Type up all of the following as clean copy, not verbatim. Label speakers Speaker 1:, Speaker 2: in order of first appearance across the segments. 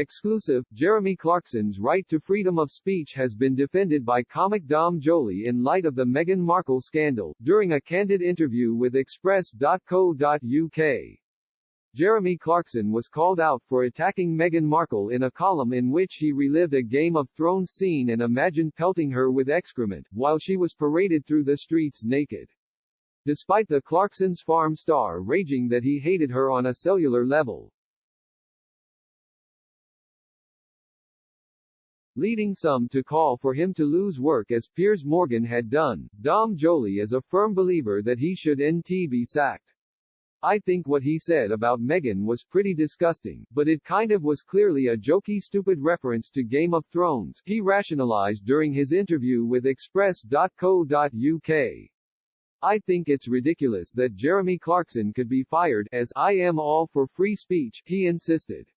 Speaker 1: Exclusive, Jeremy Clarkson's right to freedom of speech has been defended by comic Dom Joly in light of the Meghan Markle scandal, during a candid interview with Express.co.uk. Jeremy Clarkson was called out for attacking Meghan Markle in a column in which he relived a Game of Thrones scene and imagined pelting her with excrement, while she was paraded through the streets naked. Despite the Clarkson's farm star raging that he hated her on a cellular level, leading some to call for him to lose work as Piers Morgan had done, Dom Joly is a firm believer that he should be sacked. I think what he said about Meghan was pretty disgusting, but it kind of was clearly a jokey stupid reference to Game of Thrones, he rationalized during his interview with Express.co.uk. I think it's ridiculous that Jeremy Clarkson could be fired, as I am all for free speech, he insisted.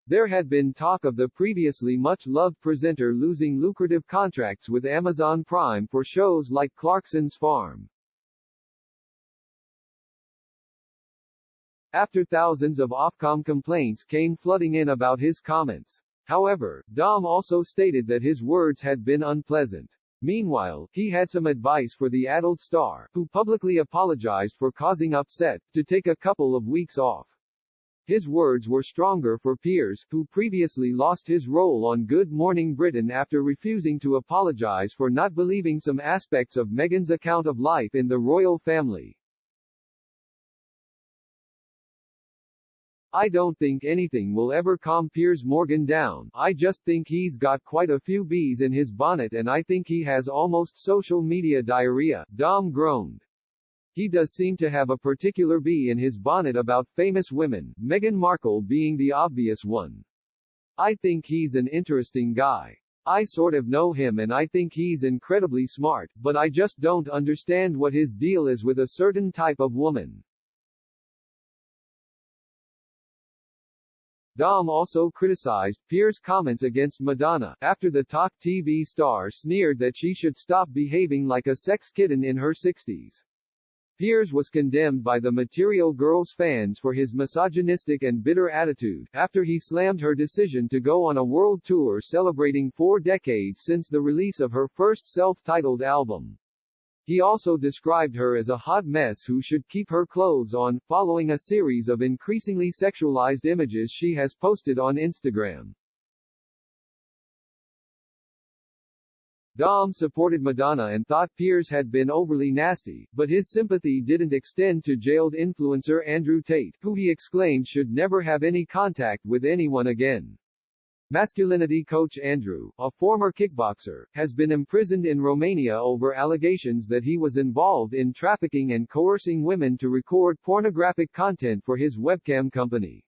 Speaker 1: There had been talk of the previously much-loved presenter losing lucrative contracts with Amazon Prime for shows like Clarkson's Farm. After thousands of Ofcom complaints came flooding in about his comments. However, Dom also stated that his words had been unpleasant. Meanwhile, he had some advice for the adult star, who publicly apologized for causing upset, to take a couple of weeks off. His words were stronger for Piers, who previously lost his role on Good Morning Britain after refusing to apologize for not believing some aspects of Meghan's account of life in the royal family. I don't think anything will ever calm Piers Morgan down. I just think he's got quite a few bees in his bonnet and I think he has almost social media diarrhea, Dom groaned. He does seem to have a particular bee in his bonnet about famous women, Meghan Markle being the obvious one. I think he's an interesting guy. I sort of know him and I think he's incredibly smart, but I just don't understand what his deal is with a certain type of woman. Dom also criticized Piers' comments against Madonna, after the Talk TV star sneered that she should stop behaving like a sex kitten in her 60s. Piers was condemned by the Material Girls fans for his misogynistic and bitter attitude, after he slammed her decision to go on a world tour celebrating 4 decades since the release of her first self-titled album. He also described her as a hot mess who should keep her clothes on, following a series of increasingly sexualized images she has posted on Instagram. Dom supported Madonna and thought Piers had been overly nasty, but his sympathy didn't extend to jailed influencer Andrew Tate, who he exclaimed should never have any contact with anyone again. Masculinity coach Andrew, a former kickboxer, has been imprisoned in Romania over allegations that he was involved in trafficking and coercing women to record pornographic content for his webcam company.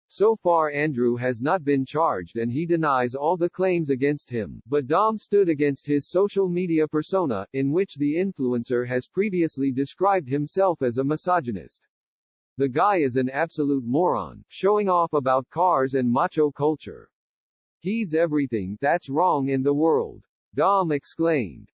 Speaker 1: So far Andrew has not been charged and he denies all the claims against him, but Dom stood against his social media persona, in which the influencer has previously described himself as a misogynist. The guy is an absolute moron, showing off about cars and macho culture. He's everything that's wrong in the world, Dom exclaimed.